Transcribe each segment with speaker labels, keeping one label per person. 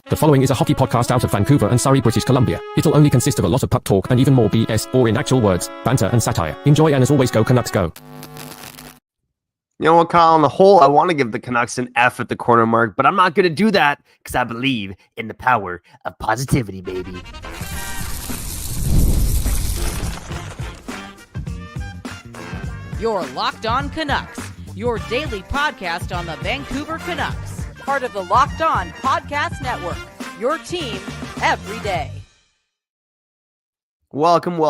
Speaker 1: The following is a hockey podcast out of Vancouver and Surrey, British Columbia. It'll only consist of a lot of puck talk and even more BS, or in actual words, banter and satire. Enjoy, and as always, go Canucks go.
Speaker 2: You know what, Kyle? On the whole, I want to give the Canucks an F at the corner mark, but I'm not going to do that because I believe in the power of positivity, baby.
Speaker 3: You're Locked On Canucks, your daily podcast on the Vancouver Canucks. Part of the Locked On Podcast Network, your team every day.
Speaker 2: Welcome,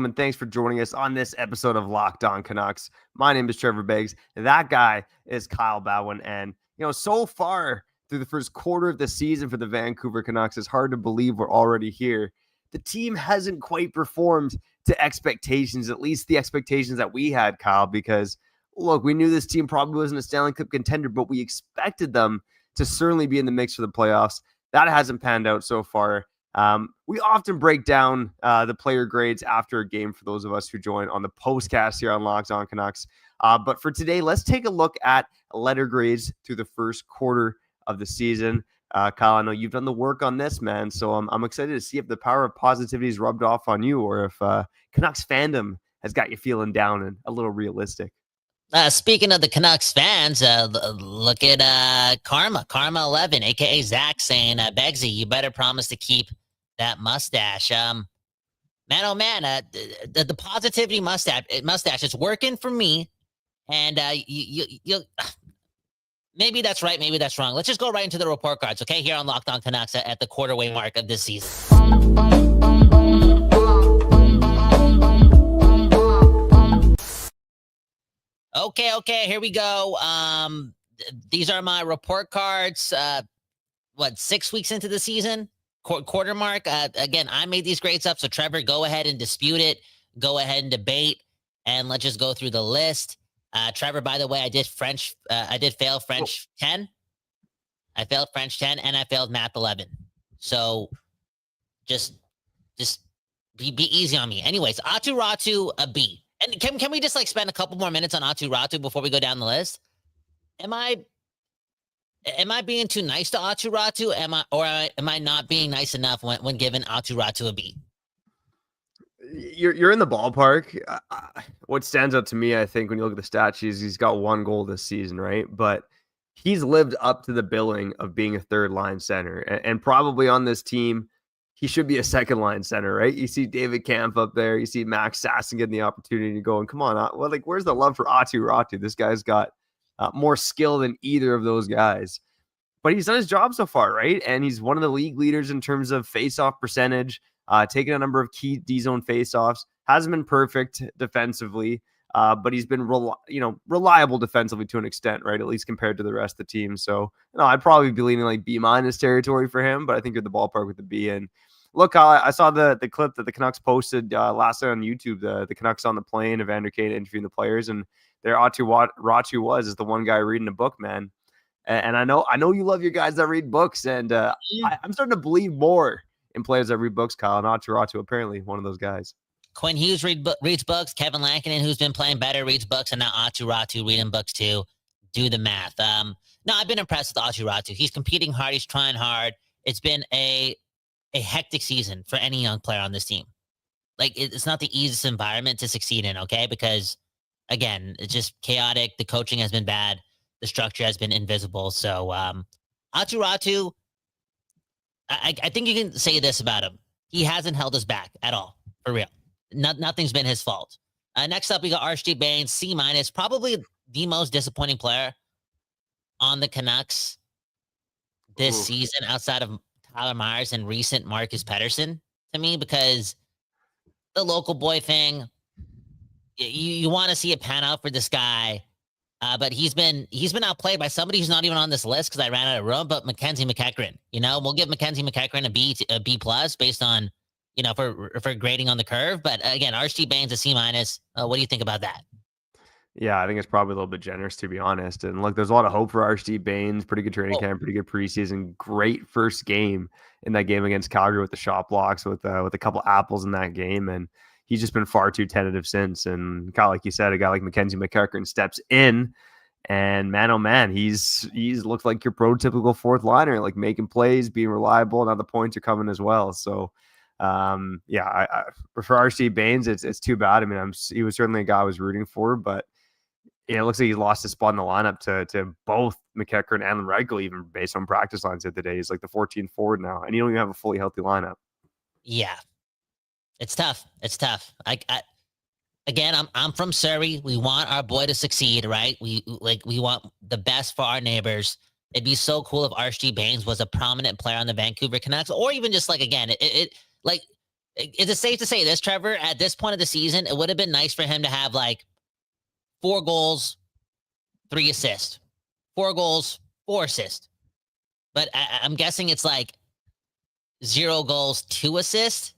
Speaker 2: and thanks for joining us on this episode of Locked On Canucks. My name is Trevor Beggs. That guy is Kyle Bhawan, and so far through the first quarter of the season for the Vancouver Canucks, it's hard to believe we're already here. The team hasn't quite performed to expectations, at least the expectations that we had, Kyle, because look, we knew this team probably wasn't a Stanley Cup contender, but we expected them to certainly be in the mix for the playoffs. That hasn't panned out so far. We often break down the player grades after a game for those of us who join on the postcast here on Locked On Canucks. But for today, let's take a look at letter grades through the first quarter of the season. Kyle, I know you've done the work on this, man, so I'm excited to see if the power of positivity is rubbed off on you or if Canucks fandom has got you feeling down and a little realistic.
Speaker 4: Speaking of the Canucks fans, look at Karma 11, aka Zach, saying, Beggsy, you better promise to keep that mustache. Man, oh man, the positivity mustache is working for me. And you maybe that's right, maybe that's wrong. Let's just go right into the report cards, okay? Here on Locked On Canucks at the quarterway mark of this season. Okay, here we go. These are my report cards. 6 weeks into the season? Quarter mark. Again, I made these grades up, so Trevor, go ahead and dispute it. Go ahead and debate, and let's just go through the list. Trevor, by the way, I did fail French 10. I failed French 10, and I failed Math 11. So just be easy on me. Anyways, Atu Ratu, a B. And can we just spend a couple more minutes on Atu Ratu before we go down the list? Am I being too nice to Atu Ratu? Am I not being nice enough when giving Atu Ratu a B?
Speaker 2: You're in the ballpark. What stands out to me, I think, when you look at the stats, he's got one goal this season, right? But he's lived up to the billing of being a third line center, and probably on this team, he should be a second line center, right? You see David Kampf up there. You see Max Sasson getting the opportunity to go, and come on, where's the love for Atu Ratu? This guy's got more skill than either of those guys. But he's done his job so far, right? And he's one of the league leaders in terms of face-off percentage, taking a number of key D-zone face-offs. Hasn't been perfect defensively, but he's been reliable defensively to an extent, right? At least compared to the rest of the team. So, I'd probably be leaning B- territory for him, but I think you're the ballpark with the B. And look, I saw the clip that the Canucks posted last night on YouTube, the Canucks on the plane, Evander Kane interviewing the players, and there Atu Ratu is the one guy reading a book, man. And I know you love your guys that read books, and I'm starting to believe more in players that read books, Kyle, and Atu Ratu apparently one of those guys.
Speaker 4: Quinn Hughes reads books. Kevin Lankinen, who's been playing better, reads books, and now Atu Ratu reading books too. Do the math. No, I've been impressed with Atu Ratu. He's competing hard. He's trying hard. It's been a hectic season for any young player on this team. It's not the easiest environment to succeed in, okay? Because, again, it's just chaotic. The coaching has been bad. The structure has been invisible. So, Atu Ratu, I think you can say this about him. He hasn't held us back at all, for real. Nothing's been his fault. Next up, we got Archie Bains, C-, probably the most disappointing player on the Canucks this season outside of Tyler Myers and recent Marcus Pettersson to me, because the local boy thing, you want to see it pan out for this guy, but he's been outplayed by somebody who's not even on this list because I ran out of room, but Mackenzie McEachran. We'll give Mackenzie McEachran a B+ based on, for grading on the curve. But again, Archie Bains a C-. What do you think about that?
Speaker 2: Yeah, I think it's probably a little bit generous, to be honest. And look, there's a lot of hope for Archie Bains. Pretty good training camp, pretty good preseason. Great first game in that game against Calgary with the shot blocks, with a couple apples in that game. And he's just been far too tentative since. And Kyle, like you said, a guy like Mackenzie McEachran steps in And man, oh man, he's looked like your prototypical fourth liner, like making plays, being reliable. Now the points are coming as well. So, I for RC Baines, it's too bad. I mean, he was certainly a guy I was rooting for, but it looks like he lost his spot in the lineup to both McEachern and Reichel, even based on practice lines of the day. He's like the 14th forward now, and you don't even have a fully healthy lineup.
Speaker 4: Yeah, it's tough. It's tough. Again, I'm from Surrey. We want our boy to succeed, right? We want the best for our neighbors. It'd be so cool if RG Baines was a prominent player on the Vancouver Canucks, or even just like, again, is it safe to say this, Trevor? At this point of the season, it would have been nice for him to have like 4 goals, 3 assists, 4 goals, 4 assists. But I'm guessing it's like 0 goals, 2 assists.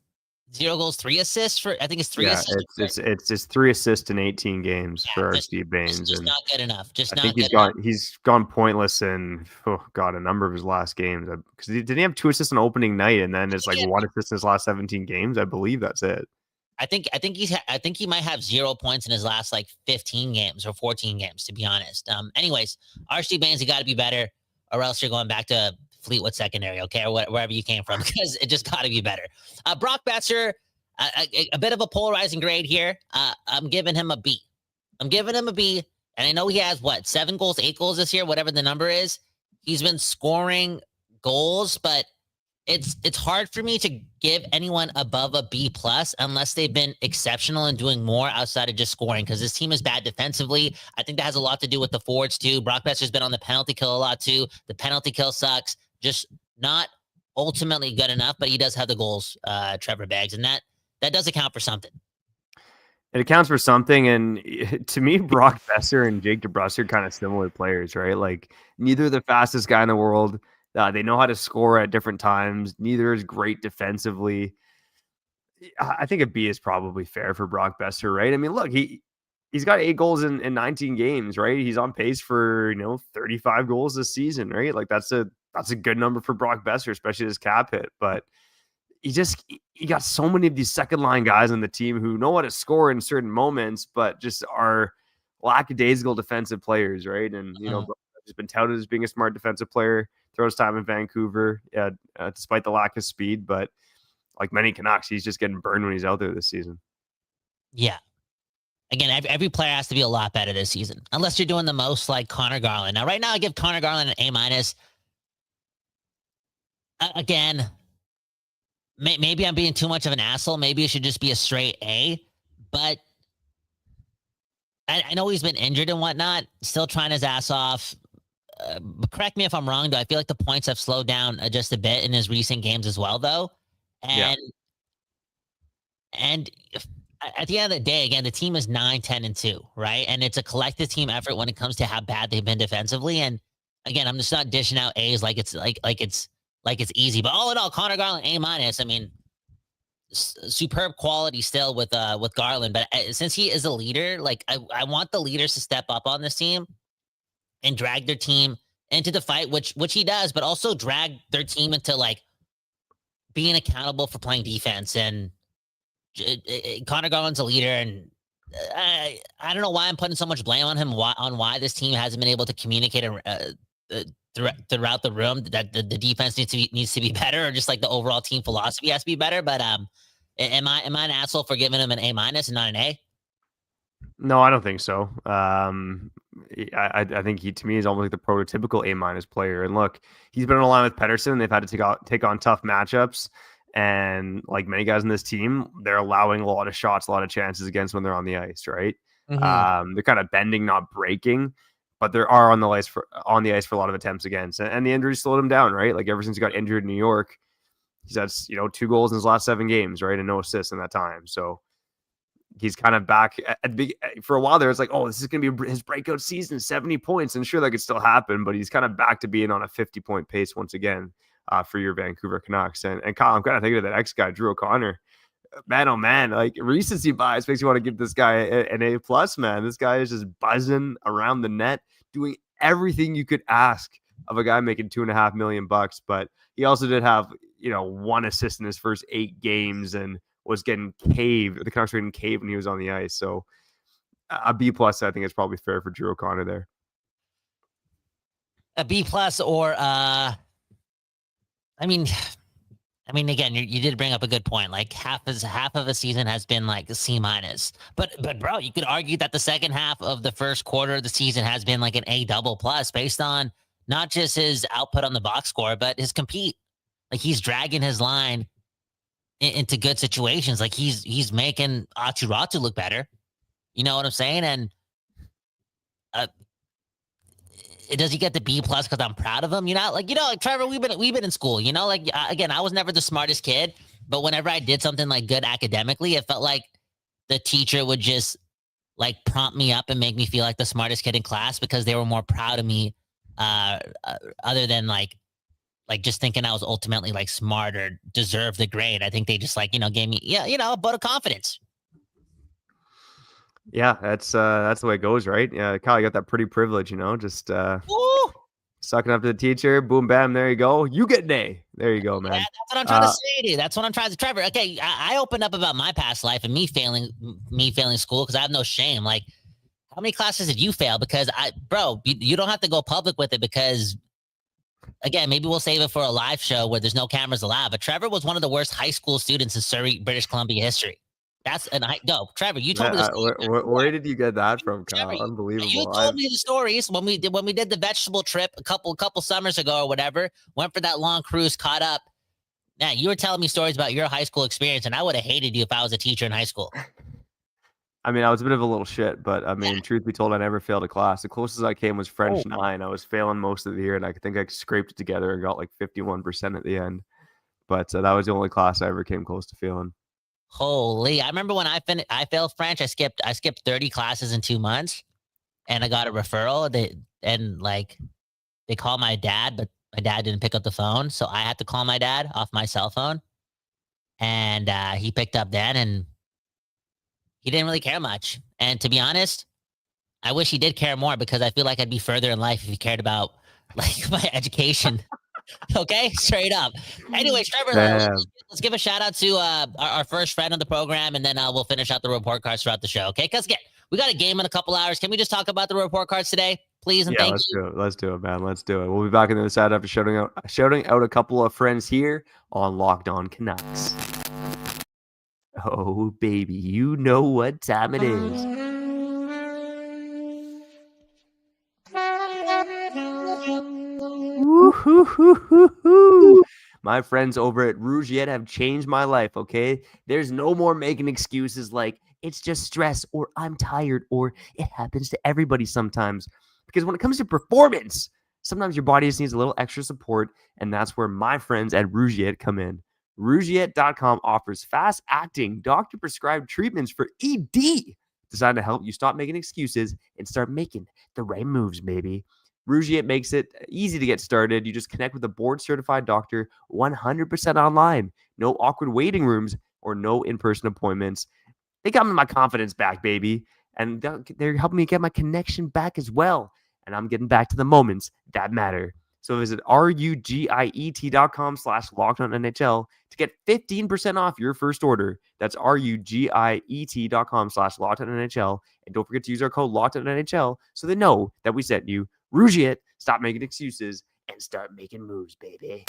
Speaker 4: 0 goals, 3 assists for, I think it's 3 assists.
Speaker 2: It's 3 assists in 18 games for Steve Baines.
Speaker 4: Just not good enough.
Speaker 2: I think he's gone pointless in a number of his last games. Because didn't he have 2 assists on opening night, and then it's like 1 assist in his last 17 games? I believe that's it.
Speaker 4: I think he might have 0 points in his last like 15 games or 14 games, to be honest. Anyways, RC Baines, you got to be better, or else you're going back to Fleetwood secondary, okay, or wherever you came from, because it just got to be better. Brock Besser, a bit of a polarizing grade here. I'm giving him a B. And I know he has 7 goals, 8 goals this year, whatever the number is. He's been scoring goals, but it's hard for me to give anyone above a B+ unless they've been exceptional and doing more outside of just scoring, because this team is bad defensively. I think that has a lot to do with the forwards too. Brock Besser's been on the penalty kill a lot too. The penalty kill sucks. Just not ultimately good enough, but he does have the goals, Trevor Beggs, and that does account for something.
Speaker 2: It accounts for something, and to me, Brock Besser and Jake DeBrusk are kind of similar players, right? Like, neither the fastest guy in the world. They know how to score at different times. Neither is great defensively. I think a B is probably fair for Brock Besser, right? I mean, look, he's got 8 goals in 19 games, right? He's on pace for 35 goals this season, right? Like that's a good number for Brock Besser, especially his cap hit. But he got so many of these second line guys on the team who know how to score in certain moments, but just are lackadaisical defensive players, right? And he's been touted as being a smart defensive player. Throws time in Vancouver, despite the lack of speed. But like many Canucks, he's just getting burned when he's out there this season.
Speaker 4: Yeah. Again, every player has to be a lot better this season, unless you're doing the most like Connor Garland. Now, right now, I give Connor Garland an A-. Again, maybe I'm being too much of an asshole. Maybe it should just be a straight A. But I know he's been injured and whatnot, still trying his ass off. But correct me if I'm wrong, though. I feel like the points have slowed down just a bit in his recent games as well, though. And at the end of the day, again, the team is 9-10-2, right? And it's a collective team effort when it comes to how bad they've been defensively. And again, I'm just not dishing out A's like it's easy. But all in all, Connor Garland A-. I mean, superb quality still with Garland. But since he is a leader, like I want the leaders to step up on this team and drag their team into the fight, which he does, but also drag their team into like being accountable for playing defense. And Connor Garland's a leader, and I don't know why I'm putting so much blame on him on why this team hasn't been able to communicate throughout the room that the defense needs to be better, or just like the overall team philosophy has to be better. But am I an asshole for giving him an A- and not an A?
Speaker 2: No, I don't think so. I think he, to me, is almost like the prototypical A- player. And look, he's been on a line with Pettersson. They've had to take on tough matchups. And like many guys in this team, they're allowing a lot of shots, a lot of chances against when they're on the ice, right? Mm-hmm. They're kind of bending, not breaking, but they are on the ice for a lot of attempts against. And the injuries slowed him down, right? Like ever since he got injured in New York, he's had 2 goals in his last 7 games, right? And no assists in that time. So he's kind of back for a while there. It's like, oh, this is going to be his breakout season, 70 points. And sure, that could still happen, but he's kind of back to being on a 50-point pace once again for your Vancouver Canucks. And Kyle, I'm kind of thinking of that ex guy, Drew O'Connor. Man, oh man, like recency bias makes you want to give this guy an A+, man. This guy is just buzzing around the net, doing everything you could ask of a guy making $2.5 million. But he also did have, 1 assist in his first 8 games and was getting caved. The Canucks were getting caved when he was on the ice. So a B+, I think, is probably fair for Drew O'Connor there.
Speaker 4: a B plus or again, you did bring up a good point. Like half of a season has been like a C minus, but bro, you could argue that the second half of the first quarter of the season has been like an A double plus based on not just his output on the box score, but his compete. Like he's dragging his line into good situations. Like he's making Aturatu look better. You know what I'm saying? And does he get the B plus because I'm proud of him? Like Trevor, we've been in school. Again, I was never the smartest kid, but whenever I did something like good academically, it felt like the teacher would just like prompt me up and make me feel like the smartest kid in class because they were more proud of me, other than like just thinking I was ultimately like smart or deserved the grade. I think they just like gave me a vote of confidence.
Speaker 2: Yeah, that's the way it goes, right? Yeah, Kyle, you got that pretty privilege, just sucking up to the teacher. Boom, bam, there you go. You get an A. There you go, man.
Speaker 4: Yeah, that's what I'm trying to say, dude. That's what I'm trying to. Trevor, okay, I opened up about my past life and me failing school because I have no shame. Like, how many classes did you fail? Because you don't have to go public with it because, again, maybe we'll save it for a live show where there's no cameras allowed. But Trevor was one of the worst high school students in Surrey, British Columbia history. Trevor, you told me this.
Speaker 2: Where did you get that from, Kyle?
Speaker 4: Trevor,
Speaker 2: Unbelievable.
Speaker 4: You told me the stories when we did the vegetable trip a couple summers ago or whatever. Went for that long cruise, caught up. Now you were telling me stories about your high school experience, and I would have hated you if I was a teacher in high school.
Speaker 2: I mean, I was a bit of a little shit, but I mean, truth be told, I never failed a class. The closest I came was French 9. I was failing most of the year, and I think I scraped it together and got like 51% at the end. But that was the only class I ever came close to failing.
Speaker 4: Holy! I remember when I failed French. I skipped 30 classes in 2 months, and I got a referral. They called my dad, but my dad didn't pick up the phone, so I had to call my dad off my cell phone, and he picked up then, and he didn't really care much. And to be honest, I wish he did care more because I feel like I'd be further in life if he cared about like my education. Okay, straight up. Anyways, Trevor, let's give a shout out to our first friend on the program, and then we'll finish out the report cards throughout the show. Okay, because again, we got a game in a couple hours. Can we just talk about the report cards today, please? And thank you.
Speaker 2: Let's do it, man. Let's do it. We'll be back on the other side after shouting out a couple of friends here on Locked On Canucks. Oh, baby, you know what time it is. Woo-hoo-hoo-hoo-hoo. My friends over at Rugiet have changed my life, okay? There's no more making excuses like, it's just stress, or I'm tired, or it happens to everybody sometimes. Because when it comes to performance, sometimes your body just needs a little extra support, and that's where my friends at Rugiet come in. Rugiet.com offers fast-acting, doctor-prescribed treatments for ED designed to help you stop making excuses and start making the right moves, baby. Rugiet makes it easy to get started. You just connect with a board-certified doctor 100% online. No awkward waiting rooms or no in-person appointments. They got me my confidence back, baby. And they're helping me get my connection back as well. And I'm getting back to the moments that matter. So visit rugiet.com/lockedonNHL to get 15% off your first order. That's rugiet.com/lockedonNHL. And don't forget to use our code LOCKEDONNHL so they know that we sent you. Rugiet, stop making excuses and start making moves, baby.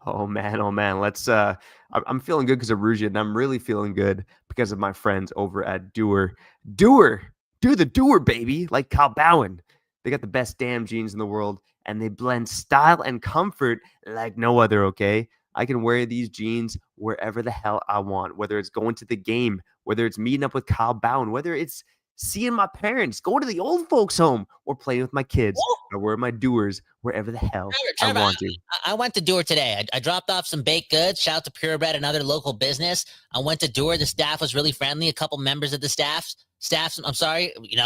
Speaker 2: Oh man. Let's I'm feeling good because of Rugiet, and I'm really feeling good because of my friends over at Doer. Do the Doer, baby, like Kyle Bhawan. They got the best damn jeans in the world, and they blend style and comfort like no other, okay? I can wear these jeans wherever the hell I want, whether it's going to the game, whether it's meeting up with Kyle Bhawan, whether it's seeing my parents, going to the old folks' home, or playing with my kids. I wear my Doers wherever the hell I want to.
Speaker 4: I went to Doer today. I dropped off some baked goods. Shout out to Purebred, another local business. I went to Doer. The staff was really friendly. A couple members of the staff. I'm sorry. We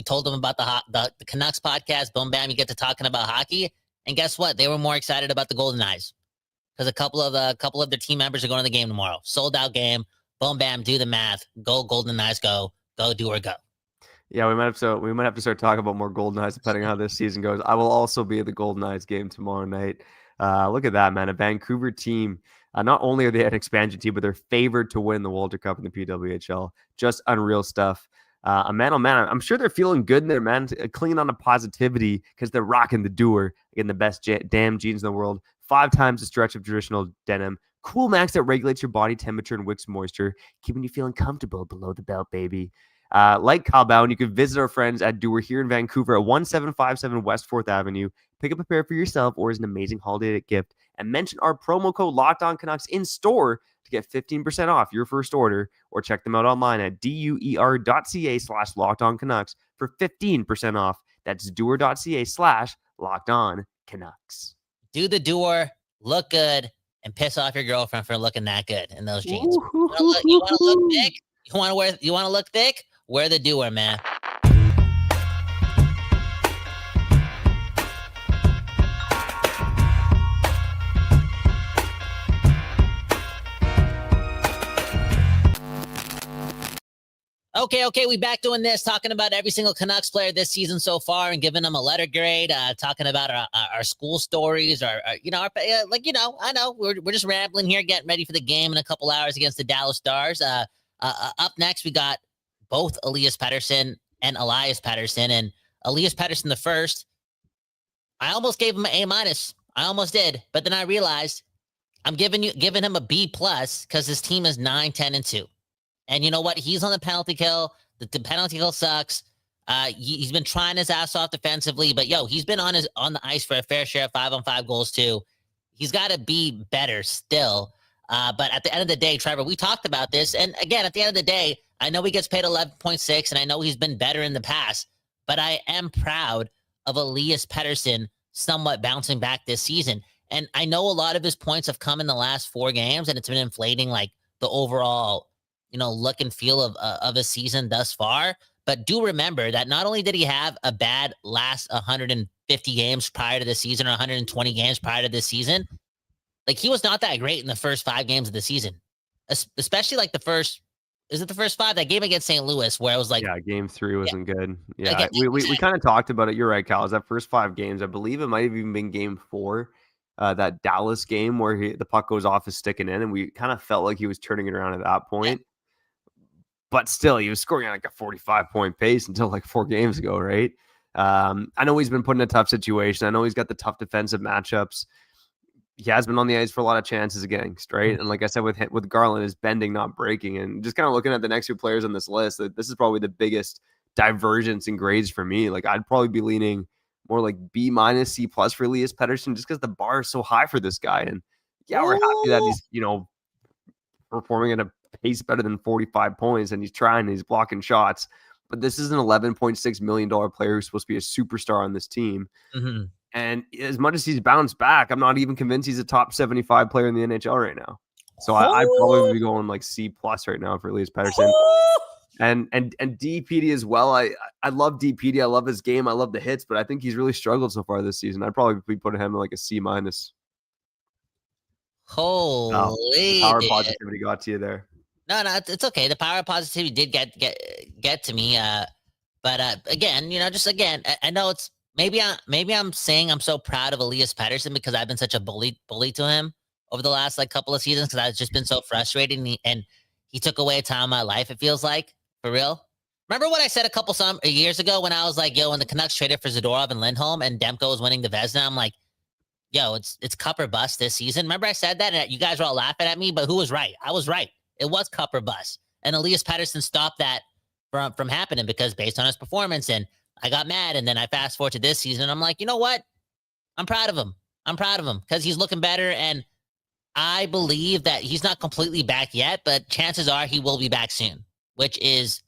Speaker 4: told them about the Canucks podcast. Boom, bam. You get to talking about hockey, and guess what? They were more excited about the Golden Eyes because a couple of their team members are going to the game tomorrow. Sold out game. Boom, bam. Do the math. Go Golden Eyes. Go Doer. Go.
Speaker 2: Yeah, we might have to start talking about more Golden Eyes depending on how this season goes. I will also be at the Golden Eyes game tomorrow night. Look at that, man. A Vancouver team. Not only are they an expansion team, but they're favored to win the Walter Cup in the PWHL. Just unreal stuff. A man on man, I'm sure they're feeling good in there, man. Clinging on to positivity because they're rocking the Doer, again, the best damn jeans in the world. 5 times the stretch of traditional denim. Cool max that regulates your body temperature and wicks moisture, keeping you feeling comfortable below the belt, baby. Like Kyle Bhawan, you can visit our friends at Doer here in Vancouver at 1757 West 4th Avenue. Pick up a pair for yourself or as an amazing holiday gift and mention our promo code LOCKEDONCanucks in store to get 15% off your first order, or check them out online at duer.ca/LockedOnCanucks for 15% off. That's duer.ca/LockedOnCanucks.
Speaker 4: Do the Doer, look good, and piss off your girlfriend for looking that good in those jeans. You want to look thick? You want to look thick? Wear the Doer, man. Okay, we back doing this, talking about every single Canucks player this season so far and giving them a letter grade, talking about our school stories, I know, we're just rambling here, getting ready for the game in a couple hours against the Dallas Stars. Up next, we got both Elias Pettersson and Elias Pettersson, and Elias Pettersson the first, I almost gave him an A-. I almost did, but then I realized I'm giving him a B+ because his team is 9-10-2. And you know what? He's on the penalty kill. The penalty kill sucks. He's been trying his ass off defensively, but he's been on the ice for a fair share of 5-on-5 goals too. He's got to be better still. But at the end of the day, Trevor, we talked about this. And again, at the end of the day, I know he gets paid 11.6, and I know he's been better in the past. But I am proud of Elias Pettersson somewhat bouncing back this season. And I know a lot of his points have come in the last 4 games, and it's been inflating like the overall look and feel of a season thus far. But do remember that not only did he have a bad last 150 games prior to the season, or 120 games prior to this season, like he was not that great in the first 5 games of the season, especially like the first 5, that game against St. Louis, where it was like,
Speaker 2: game 3 wasn't good. Yeah, we kind of talked about it. You're right, Cal. Is that first 5 games? I believe it might have even been game 4, that Dallas game where the puck goes off his stick and in, and we kind of felt like he was turning it around at that point. But still, he was scoring at like a 45-point pace until like 4 games ago, right? I know he's been put in a tough situation. I know he's got the tough defensive matchups. He has been on the ice for a lot of chances against, right? And like I said, with Garland, is bending, not breaking. And just kind of looking at the next 2 players on this list, this is probably the biggest divergence in grades for me. Like I'd probably be leaning more like B-, C+ for Elias Pettersson, just because the bar is so high for this guy. And we're happy that he's, performing at a pace better than 45 points, and he's trying, he's blocking shots. But this is an $11.6 million player who's supposed to be a superstar on this team. Mm-hmm. And as much as he's bounced back, I'm not even convinced he's a top 75 player in the NHL right now. So I'd probably be going like C+ right now for Elias Pettersson. And DPD as well. I love DPD. I love his game. I love the hits, but I think he's really struggled so far this season. I'd probably be putting him in like a C-.
Speaker 4: Holy
Speaker 2: power positivity got to you there.
Speaker 4: No, it's okay. The power of positivity did get to me. But again, I know it's maybe I'm saying I'm so proud of Elias Pettersson because I've been such a bully to him over the last like couple of seasons, because I've just been so frustrated, and he took away a time of my life. It feels like, for real. Remember what I said some years ago when I was like, when the Canucks traded for Zadorov and Lindholm and Demko was winning the Vezina, I'm like, it's cup or bust this season. Remember I said that, and you guys were all laughing at me, but who was right? I was right. It was cup or bust. And Elias Pettersson stopped that from happening, because based on his performance, and I got mad, and then I fast forward to this season, and I'm like, you know what? I'm proud of him because he's looking better, and I believe that he's not completely back yet, but chances are he will be back soon, which is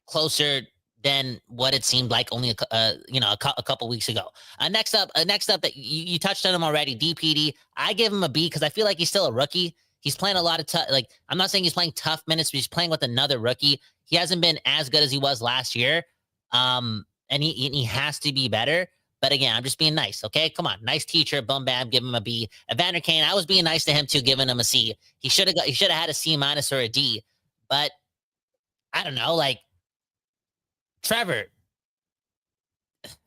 Speaker 4: closer than what it seemed like only a couple weeks ago. Next up that you touched on him already, DPD. I give him a B because I feel like he's still a rookie. He's playing a lot of I'm not saying he's playing tough minutes, but he's playing with another rookie. He hasn't been as good as he was last year, and he has to be better. But again, I'm just being nice, okay? Come on, nice teacher, boom, bam, give him a B. Evander Kane, I was being nice to him too, giving him a C. He should have had a C- or a D. But I don't know, like Trevor,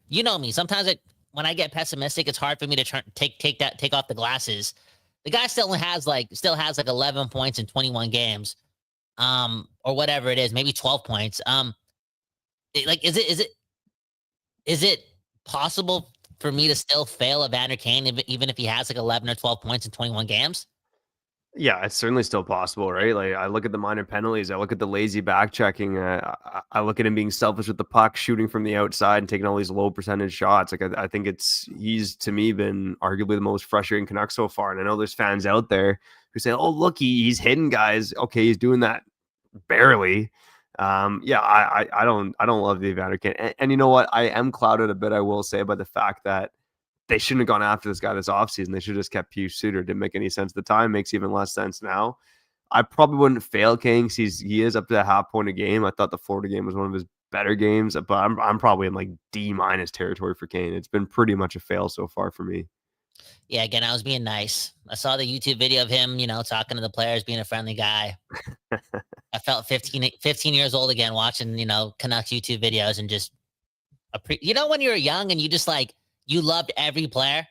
Speaker 4: you know me. Sometimes when I get pessimistic, it's hard for me to take off the glasses. The guy still has like 11 points in 21 games, or whatever it is, maybe 12 points. Is it possible for me to still fail Evander Kane even if he has like 11 or 12 points in 21 games?
Speaker 2: Yeah, it's certainly still possible, right? Like I look at the minor penalties, I look at the lazy back checking, I look at him being selfish with the puck, shooting from the outside, and taking all these low percentage shots. Like I think he's to me been arguably the most frustrating Canuck so far. And I know there's fans out there who say, "Oh, look, he's hitting guys." Okay, he's doing that barely. Yeah, I don't love the Evander Kane, and you know what? I am clouded a bit, I will say, by the fact that they shouldn't have gone after this guy this offseason. They should have just kept Pius Suter. Didn't make any sense at the time. Makes even less sense now. I probably wouldn't fail King because he is up to a half point a game. I thought the Florida game was one of his better games, but I'm probably in like D- territory for Kane. It's been pretty much a fail so far for me.
Speaker 4: Yeah, again, I was being nice. I saw the YouTube video of him, talking to the players, being a friendly guy. I felt 15 years old again watching, Canucks YouTube videos and just, when you were young and you just like, you loved every player.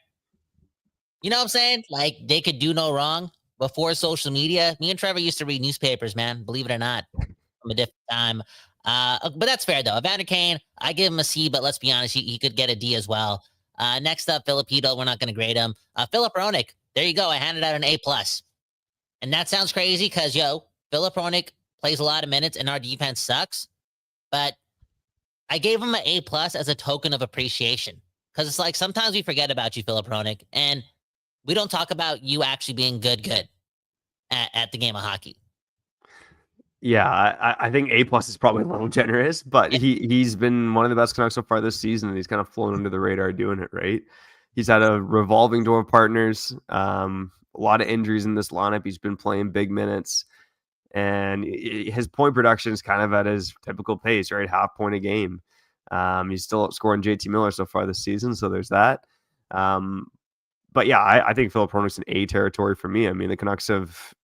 Speaker 4: You know what I'm saying? Like they could do no wrong before social media. Me and Trevor used to read newspapers, man. Believe it or not, from a different time. But that's fair though. Evander Kane, I give him a C, but let's be honest, he could get a D as well. Next up, Filipino. We're not going to grade him. Filip Hronek. There you go. I handed out an A plus, and that sounds crazy because Filip Hronek plays a lot of minutes and our defense sucks. But I gave him an A plus as a token of appreciation because it's like sometimes we forget about you, Filip Hronek, and we don't talk about you actually being good at the game of hockey.
Speaker 2: Yeah, I think A plus is probably a little generous, but he's been one of the best Canucks so far this season, and he's kind of flown under the radar doing it, right? He's had a revolving door of partners, a lot of injuries in this lineup. He's been playing big minutes, and his point production is kind of at his typical pace, right? Half point a game. He's still outscoring JT Miller so far this season, so there's that. But yeah, I think Filip Hronek's in A territory for me. I mean, the Canucks have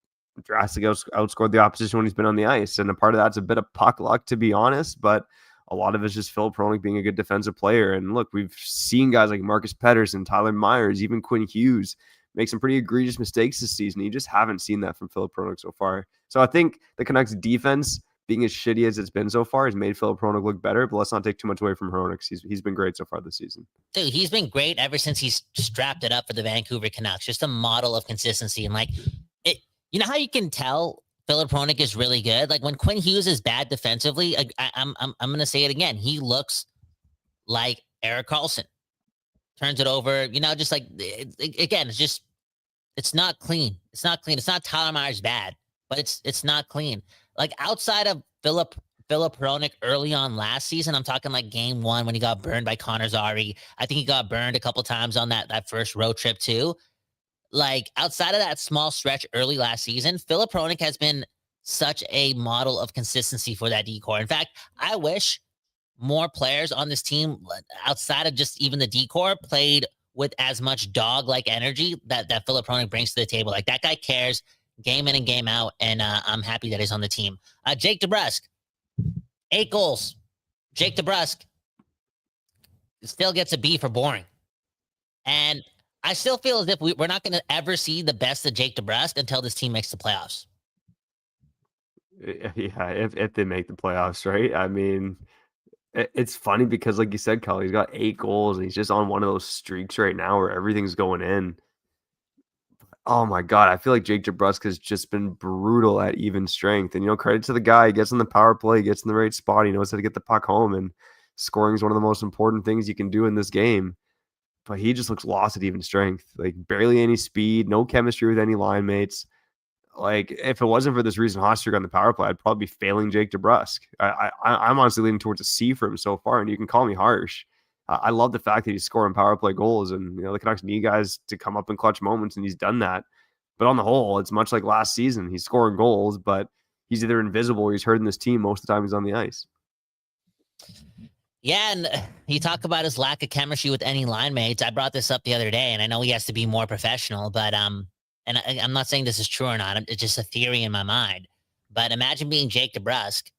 Speaker 2: drastically outscored the opposition when he's been on the ice, and a part of that's a bit of puck luck, to be honest, but a lot of it's just Filip Hronek being a good defensive player. And look, we've seen guys like Marcus Pettersson, Tyler Myers, even Quinn Hughes make some pretty egregious mistakes this season. You just haven't seen that from Filip Hronek so far. So I think the Canucks defense, being as shitty as it's been so far, has made Filip Hronek look better, but let's not take too much away from Hronek. He's been great so far this season.
Speaker 4: Dude, he's been great ever since he's strapped it up for the Vancouver Canucks. Just a model of consistency. And like, you know how you can tell Filip Hronek is really good? Like when Quinn Hughes is bad defensively, I'm going to say it again. He looks like Erik Karlsson. Turns it over, just like, again, it's not clean. It's not clean. It's not Tyler Myers bad, but it's not clean. Like outside of Filip Hronek early on last season, I'm talking like game 1 when he got burned by Connor Zary. I think he got burned a couple times on that first road trip too. Like outside of that small stretch early last season, Filip Hronek has been such a model of consistency for that decor. In fact, I wish more players on this team outside of just even the decor played with as much dog-like energy that Filip Hronek brings to the table. Like that guy cares game in and game out, and I'm happy that he's on the team. Jake DeBrusk, 8 goals. Jake DeBrusk still gets a B for boring. And I still feel as if we're not going to ever see the best of Jake DeBrusk until this team makes the playoffs.
Speaker 2: Yeah, if they make the playoffs, right? I mean, it's funny because, like you said, Kelly, he's got 8 goals, and he's just on one of those streaks right now where everything's going in. Oh my God, I feel like Jake DeBrusk has just been brutal at even strength. And, credit to the guy. He gets in the power play, gets in the right spot. He knows how to get the puck home, and scoring is one of the most important things you can do in this game. But he just looks lost at even strength. Like barely any speed, no chemistry with any line mates. Like if it wasn't for this recent hot streak on the power play, I'd probably be failing Jake DeBrusk. I'm honestly leaning towards a C for him so far, and you can call me harsh. I love the fact that he's scoring power play goals, and the Canucks need guys to come up in clutch moments, and he's done that. But on the whole, it's much like last season. He's scoring goals, but he's either invisible or he's hurting this team most of the time he's on the ice.
Speaker 4: Yeah, and you talk about his lack of chemistry with any line mates. I brought this up the other day, and I know he has to be more professional, but and I'm not saying this is true or not. It's just a theory in my mind. But imagine being Jake DeBrusk,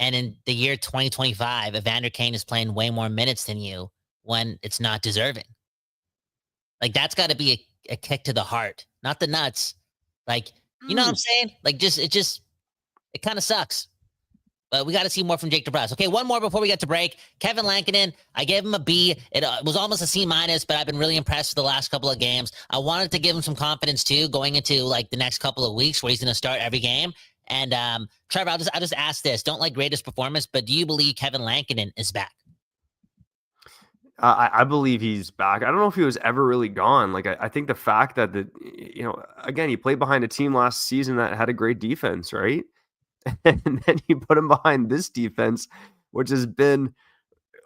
Speaker 4: and in the year 2025, Evander Kane is playing way more minutes than you when it's not deserving. Like that's got to be a kick to the heart, not the nuts. Like, you know what I'm saying? Like it kind of sucks. But we got to see more from Jake DeBrusk. Okay, one more before we get to break. Kevin Lankinen, I gave him a B. It was almost a C-, but I've been really impressed with the last couple of games. I wanted to give him some confidence, too, going into, like, the next couple of weeks where he's going to start every game. And, Trevor, I'll just ask this. Don't like greatest performance, but do you believe Kevin Lankinen is back?
Speaker 2: I believe he's back. I don't know if he was ever really gone. Like, I think the fact that, again, he played behind a team last season that had a great defense, right? And then you put him behind this defense, which has been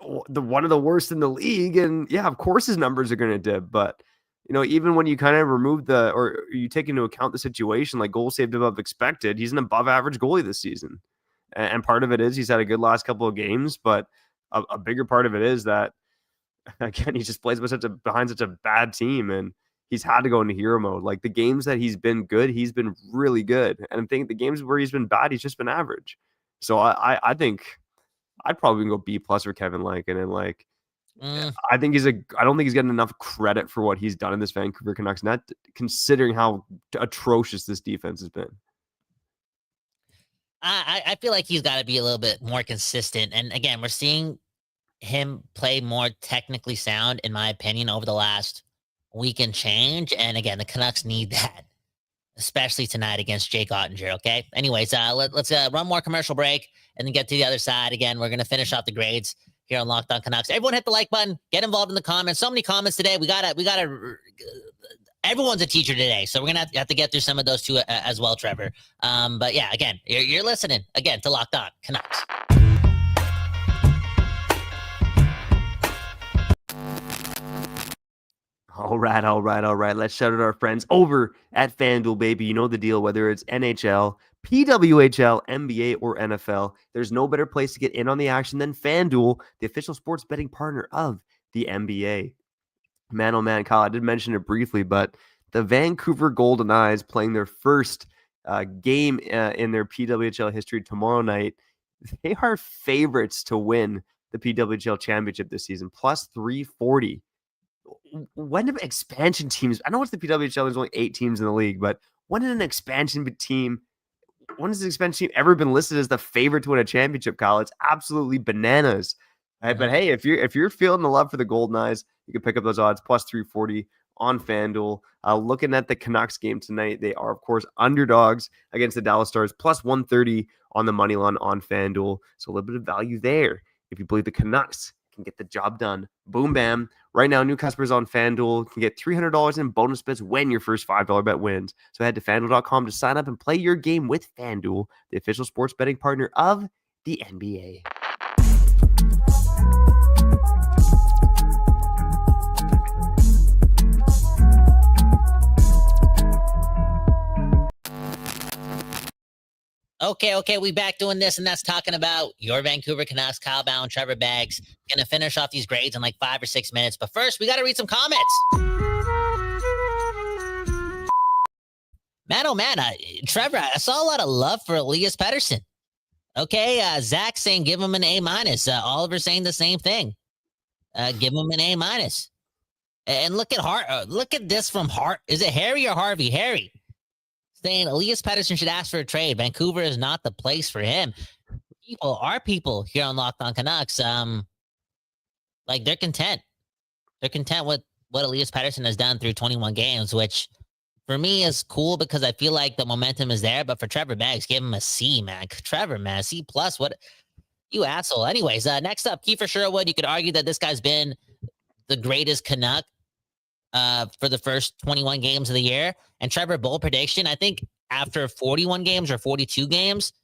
Speaker 2: one of the worst in the league. And yeah, of course his numbers are going to dip. But, even when you kind of remove or you take into account the situation, like goals saved above expected, he's an above average goalie this season. And part of it is he's had a good last couple of games. But a bigger part of it is that, again, he just plays behind such a bad team. And he's had to go into hero mode. Like the games that he's been good, he's been really good. And I think the games where he's been bad, he's just been average. So I think I'd probably go B+ for Kevin Lankinen. And like, I think I don't think he's getting enough credit for what he's done in this Vancouver Canucks net, considering how atrocious this defense has been.
Speaker 4: I feel like he's got to be a little bit more consistent. And again, we're seeing him play more technically sound, in my opinion, over the last week and change. And again, the Canucks need that, especially tonight against Jake Ottinger. Okay. Anyways, let's run more commercial break and then get to the other side. Again, we're going to finish off the grades here on Locked On Canucks. Everyone hit the like button, get involved in the comments. So many comments today. We gotta, everyone's a teacher today. So we're going to have to get through some of those too as well, Trevor. But yeah, again, you're listening again to Locked On Canucks.
Speaker 2: All right. Let's shout out our friends over at FanDuel, baby. You know the deal, whether it's NHL, PWHL, NBA, or NFL. There's no better place to get in on the action than FanDuel, the official sports betting partner of the NBA. Man, oh man, Kyle, I did mention it briefly, but the Vancouver Golden Knights playing their first game in their PWHL history tomorrow night. They are favorites to win the PWHL championship this season, plus 340. When do expansion teams, I know it's the PWHL, there's only 8 teams in the league, but when has an expansion team ever been listed as the favorite to win a championship, Kyle? It's absolutely bananas. Right? But hey, if you're feeling the love for the Golden Knights, you can pick up those odds, plus 340 on FanDuel. Looking at the Canucks game tonight, they are, of course, underdogs against the Dallas Stars, plus 130 on the money line on FanDuel. So a little bit of value there if you believe the Canucks can get the job done. Boom, bam. Right now, new customers on FanDuel can get $300 in bonus bets when your first $5 bet wins. So head to FanDuel.com to sign up and play your game with FanDuel, the official sports betting partner of the NBA.
Speaker 4: Okay, we back doing this, and that's talking about your Vancouver Canucks, Kyle Bhawan, Trevor Beggs. Gonna finish off these grades in like 5 or 6 minutes, but first, we gotta read some comments. Man, oh man, Trevor, I saw a lot of love for Elias Pettersson. Okay, Zach saying give him an A-. Oliver saying the same thing. Give him an A-. And look at this from Hart. Is it Harry or Harvey? Harry. Saying Elias Pettersson should ask for a trade. Vancouver is not the place for him. Our people here on Locked On Canucks, like they're content. They're content with what Elias Pettersson has done through 21 games, which for me is cool because I feel like the momentum is there. But for Trevor Beggs, give him a C, man. Trevor, man, C+. What you asshole. Anyways, next up, Kiefer Sherwood. You could argue that this guy's been the greatest Canuck for the first 21 games of the year. And Trevor, bold prediction, I think after 41 games or 42 games,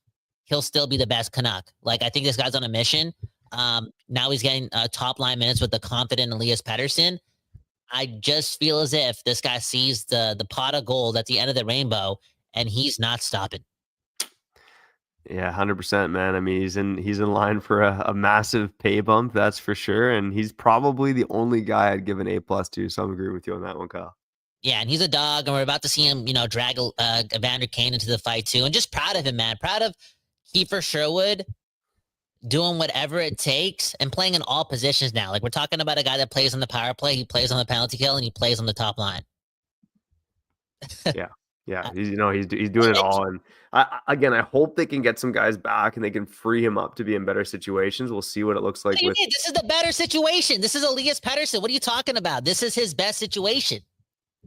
Speaker 4: he'll still be the best Canuck. Like, I think this guy's on a mission. Now he's getting top line minutes with the confident Elias Pettersson. I just feel as if this guy sees the pot of gold at the end of the rainbow, and he's not stopping.
Speaker 2: Yeah, 100%, man. I mean, he's in line for a massive pay bump, that's for sure. And he's probably the only guy I'd give an A+ to. So I'm agreeing with you on that one, Kyle.
Speaker 4: Yeah, and he's a dog, and we're about to see him, drag Evander Kane into the fight too. And just proud of him, man. Proud of Kiefer Sherwood doing whatever it takes and playing in all positions now. Like, we're talking about a guy that plays on the power play, he plays on the penalty kill, and he plays on the top line.
Speaker 2: Yeah. Yeah, he's doing it all, and I hope they can get some guys back and they can free him up to be in better situations. We'll see what it looks like.
Speaker 4: What do you mean? This is the better situation. This is Elias Pettersson. What are you talking about? This is his best situation.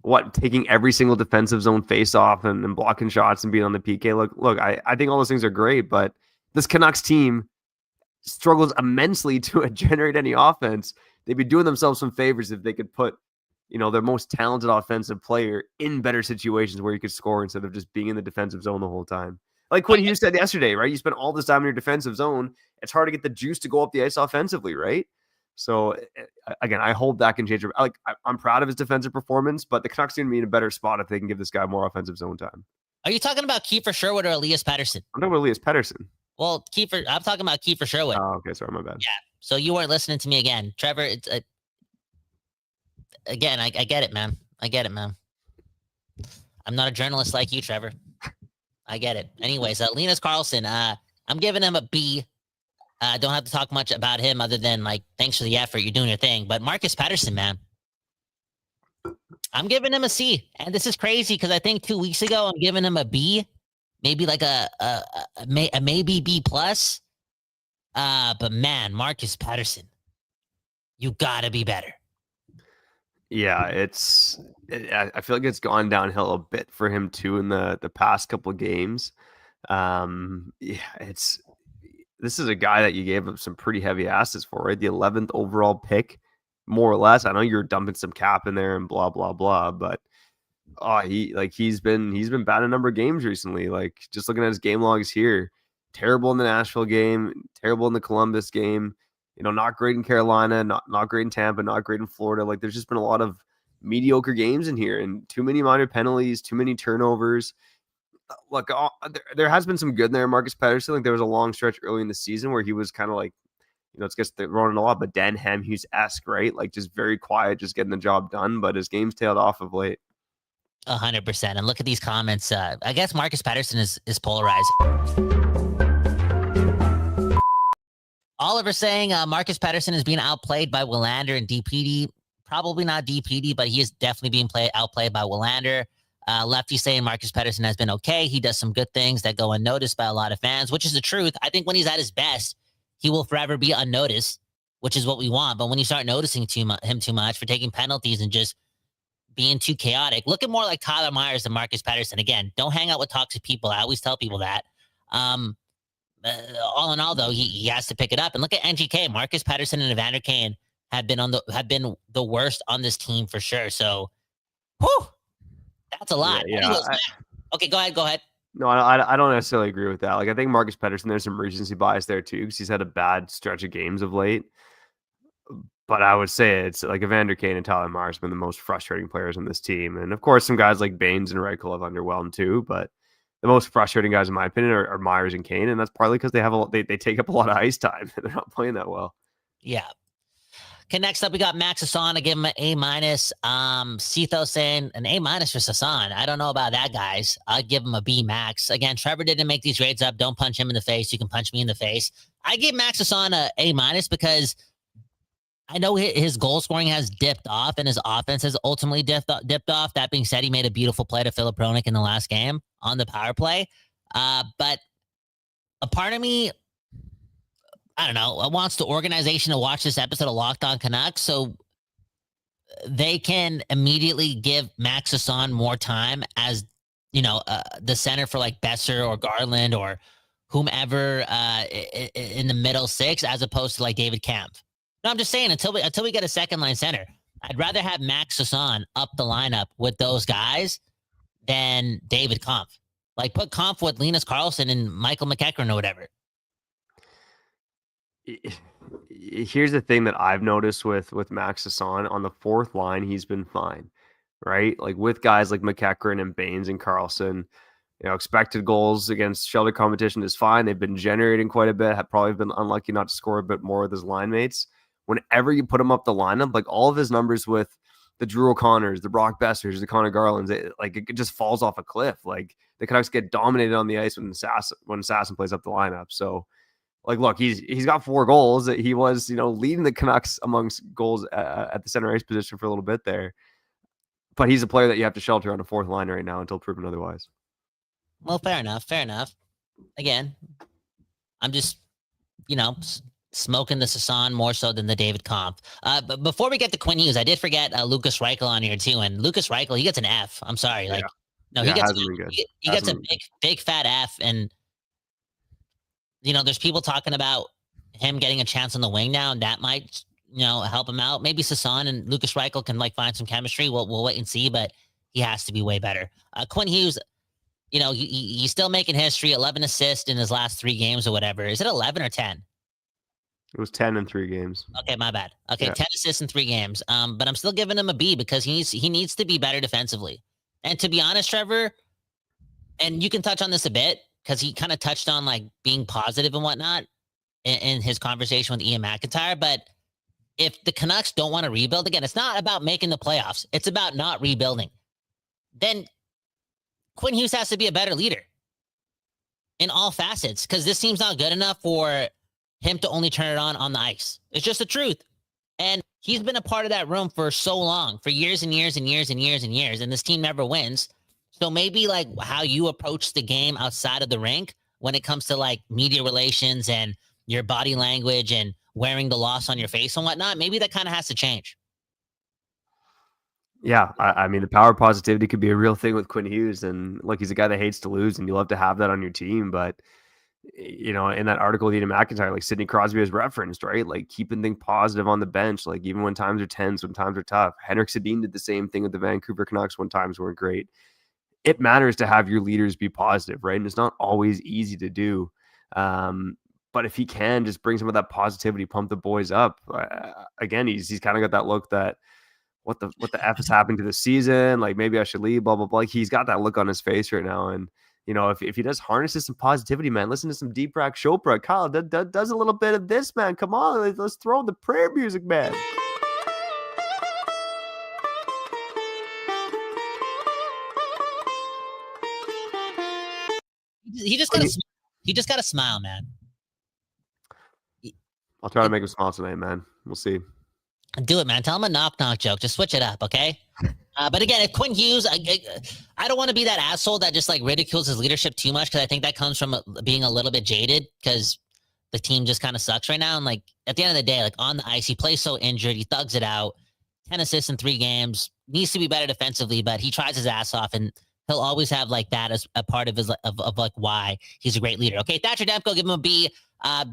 Speaker 2: What, taking every single defensive zone face off and blocking shots and being on the PK. Look, I think all those things are great, but this Canucks team struggles immensely to generate any offense. They'd be doing themselves some favors if they could put their most talented offensive player in better situations where you could score instead of just being in the defensive zone the whole time. Like Quinn Hughes said yesterday, right? You spend all this time in your defensive zone. It's hard to get the juice to go up the ice offensively, right? So again, I hope that can change. I'm proud of his defensive performance, but the Canucks need to be in a better spot if they can give this guy more offensive zone time.
Speaker 4: Are you talking about Kiefer Sherwood or Elias Pettersson?
Speaker 2: I'm talking about Elias Pettersson.
Speaker 4: Well, I'm talking about Kiefer Sherwood.
Speaker 2: Oh, okay. Sorry, my bad.
Speaker 4: Yeah. So you weren't listening to me again. Trevor, again, I get it, man. I get it, man. I'm not a journalist like you, Trevor. I get it. Anyways, Linus Karlsson, I'm giving him a B. Don't have to talk much about him other than, like, thanks for the effort. You're doing your thing. But Marcus Pettersson, man, I'm giving him a C. And this is crazy because I think 2 weeks ago I'm giving him a B, maybe like a maybe B plus. But man, Marcus Pettersson, you gotta be better.
Speaker 2: Yeah, I feel like it's gone downhill a bit for him too in the past couple of games. This is a guy that you gave up some pretty heavy assets for, right? The 11th overall pick, more or less. I know you're dumping some cap in there and blah blah blah, but he's been bad a number of games recently. Like, just looking at his game logs here, terrible in the Nashville game, terrible in the Columbus game. Not great in Carolina, not great in Tampa, not great in Florida. Like, there's just been a lot of mediocre games in here and too many minor penalties, too many turnovers. Look, there has been some good in there. Marcus Pettersson, like, there was a long stretch early in the season where he was kind of like, it's just running a lot, but Dan Hamhuis-esque, right? Like, just very quiet, just getting the job done. But his game's tailed off of late.
Speaker 4: 100%. And look at these comments. I guess Marcus Pettersson is polarizing. Oliver saying Marcus Pettersson is being outplayed by Willander and DPD. Probably not DPD, but he is definitely being outplayed by Willander. Lefty saying Marcus Pettersson has been okay. He does some good things that go unnoticed by a lot of fans, which is the truth. I think when he's at his best, he will forever be unnoticed, which is what we want. But when you start noticing him too much for taking penalties and just being too chaotic, looking more like Tyler Myers than Marcus Pettersson. Again, don't hang out with toxic people. I always tell people that. All in all, though, he has to pick it up. And look at NGK. Marcus Pettersson and Evander Kane have been the worst on this team for sure. So, whew, that's a lot.
Speaker 2: Yeah.
Speaker 4: Okay, go ahead.
Speaker 2: No, I don't necessarily agree with that. Like, I think Marcus Pettersson, there's some recency bias there too, because he's had a bad stretch of games of late. But I would say it's like Evander Kane and Tyler Myers have been the most frustrating players on this team. And of course, some guys like Baines and Reichel have underwhelmed too. But the most frustrating guys, in my opinion, are Myers and Kane. And that's partly because they take up a lot of ice time and they're not playing that well.
Speaker 4: Yeah. Okay, next up, we got Max Hassan. I give him an A-. Cetho saying an A- for Hassan. I don't know about that, guys. I'll give him a B max. Again, Trevor didn't make these grades up. Don't punch him in the face. You can punch me in the face. I give Max Hassan a A- because I know his goal scoring has dipped off and his offense has ultimately dipped off. That being said, he made a beautiful play to Filip Hronek in the last game on the power play. But a part of me, I don't know, wants the organization to watch this episode of Locked On Canucks so they can immediately give Max Hassan more time as, the center for like Besser or Garland or whomever in the middle six, as opposed to like David Kampf. No, I'm just saying, until we get a second line center, I'd rather have Max Hassan up the lineup with those guys than David Kampf. Like, put Kampf with Linus Karlsson and Michael McEachran or whatever.
Speaker 2: Here's the thing that I've noticed with Max Hassan. On the fourth line, he's been fine, right? Like, with guys like McEachran and Baines and Karlsson, expected goals against shelter competition is fine. They've been generating quite a bit, have probably been unlucky not to score a bit more with his line mates. Whenever you put him up the lineup, like, all of his numbers with the Drew O'Connors, the Brock Bessers, the Connor Garlands, it just falls off a cliff. Like, the Canucks get dominated on the ice when Sasson plays up the lineup. So, like, look, he's got 4 goals. He was, leading the Canucks amongst goals at the center ice position for a little bit there. But he's a player that you have to shelter on a fourth line right now until proven otherwise.
Speaker 4: Well, fair enough. Again, I'm just, smoking the Sasan more so than the David Kampf. But before we get to Quinn Hughes, I did forget Lucas Reichel on here too. And Lucas Reichel, he gets an F. I'm sorry.
Speaker 2: Yeah.
Speaker 4: He gets
Speaker 2: hasn't been good.
Speaker 4: He gets a big fat F. And, there's people talking about him getting a chance on the wing now, and that might, help him out. Maybe Sasan and Lucas Reichel can find some chemistry. We'll wait and see, but he has to be way better. Quinn Hughes, he's still making history. 11 assists in his last 3 games or whatever. Is it 11 or 10?
Speaker 2: It was 10 in 3 games.
Speaker 4: Okay, my bad. Okay, yeah. 10 assists in 3 games. But I'm still giving him a B because he needs to be better defensively. And to be honest, Trevor, and you can touch on this a bit because he kind of touched on being positive and whatnot in his conversation with Ian McIntyre. But if the Canucks don't want to rebuild, again, it's not about making the playoffs. It's about not rebuilding. Then Quinn Hughes has to be a better leader in all facets because this team's not good enough for him to only turn it on the ice. It's just the truth. And he's been a part of that room for so long, for years and years and years and years and years, and this team never wins. So maybe how you approach the game outside of the rink when it comes to media relations and your body language and wearing the loss on your face and whatnot, maybe that kind of has to change.
Speaker 2: Yeah, I mean, the power of positivity could be a real thing with Quinn Hughes. And he's a guy that hates to lose, and you love to have that on your team. But, in that article with Ian McIntyre, Sidney Crosby has referenced, right? Keeping things positive on the bench, even when times are tense, when times are tough. Henrik Sedin did the same thing with the Vancouver Canucks when times weren't great. It matters to have your leaders be positive, right? And it's not always easy to do. But if he can just bring some of that positivity, pump the boys up. Again, he's kind of got that look that, what the F is happening to the season? Maybe I should leave, blah, blah, blah. He's got that look on his face right now. And, if he does harnesses some positivity, man, listen to some Deepak Chopra. Kyle, does a little bit of this, man. Come on, let's throw the prayer music, man.
Speaker 4: He just got to smile, man.
Speaker 2: I'll try to make him smile tonight, man. We'll see.
Speaker 4: Do it, man. Tell him a knock-knock joke. Just switch it up, okay? But again, if Quinn Hughes, I don't want to be that asshole that just ridicules his leadership too much because I think that comes from being a little bit jaded because the team just kind of sucks right now. And at the end of the day, on the ice, he plays so injured. He thugs it out. 10 assists in 3 games. Needs to be better defensively, but he tries his ass off, and he'll always have that as a part of his of why he's a great leader. Okay, Thatcher Demko, give him a B.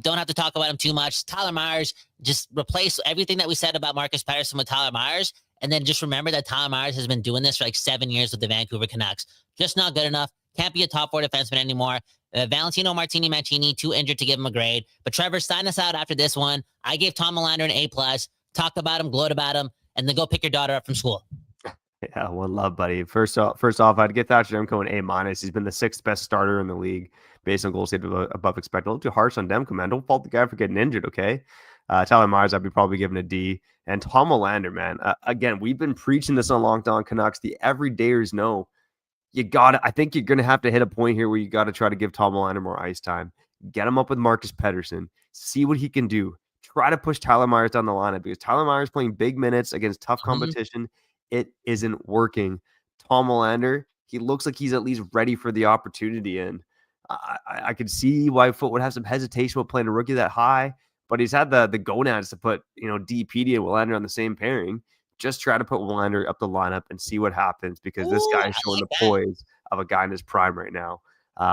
Speaker 4: Don't have to talk about him too much. Tyler Myers, just replace everything that we said about Marcus Pettersson with Tyler Myers. And then just remember that Tyler Myers has been doing this for 7 years with the Vancouver Canucks. Just not good enough. Can't be a top 4 defenseman anymore. Valentino Martini Mancini, too injured to give him a grade. But Trevor, sign us out after this one. I gave Tom Melander an A+. Talked about him, glowed about him, and then go pick your daughter up from school.
Speaker 2: Yeah, one love, buddy. First off, I'd get Thatcher Demko an A-. He's been the 6th best starter in the league based on goal saved above expected. A little too harsh on Demko, man. Don't fault the guy for getting injured, okay? Tyler Myers, I'd be probably giving a D. And Tom Melander, man. Again, we've been preaching this on Locked On Canucks. The everydayers know I think you're going to have to hit a point here where you got to try to give Tom Melander more ice time. Get him up with Marcus Pettersson. See what he can do. Try to push Tyler Myers down the lineup because Tyler Myers playing big minutes against tough competition. It isn't working. Tom Melander, he looks like he's at least ready for the opportunity. And I could see why Foot would have some hesitation with playing a rookie that high, but he's had the gonads to put, DPD and Willander on the same pairing. Just try to put Willander up the lineup and see what happens because this guy is showing the poise of a guy in his prime right now.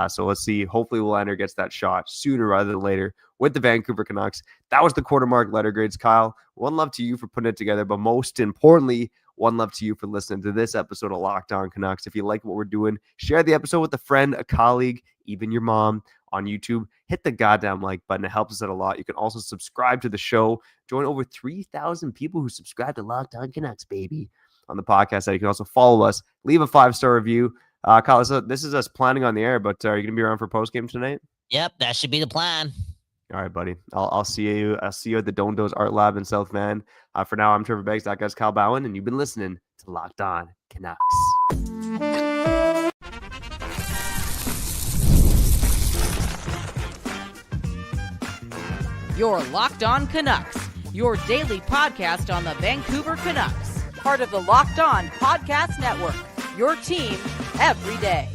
Speaker 2: So let's see. Hopefully Willander gets that shot sooner rather than later with the Vancouver Canucks. That was the quarter mark letter grades, Kyle. One love to you for putting it together, but most importantly, one love to you for listening to this episode of Locked On Canucks. If you like what we're doing, share the episode with a friend, a colleague, even your mom on YouTube. Hit the goddamn like button. It helps us out a lot. You can also subscribe to the show. Join over 3,000 people who subscribe to Locked On Canucks, baby, on the podcast site. You can also follow us. Leave a 5-star review. Kyle, this is us planning on the air, but are you going to be around for postgame tonight?
Speaker 4: Yep, that should be the plan.
Speaker 2: All right, buddy. I'll see you. I'll see you at the Dondo's Art Lab in South Van. For now, I'm Trevor Beggs. That guy's Kyle Bhawan, and you've been listening to Locked On Canucks.
Speaker 3: You're Locked On Canucks, your daily podcast on the Vancouver Canucks, Part of the Locked On Podcast Network, your team every day.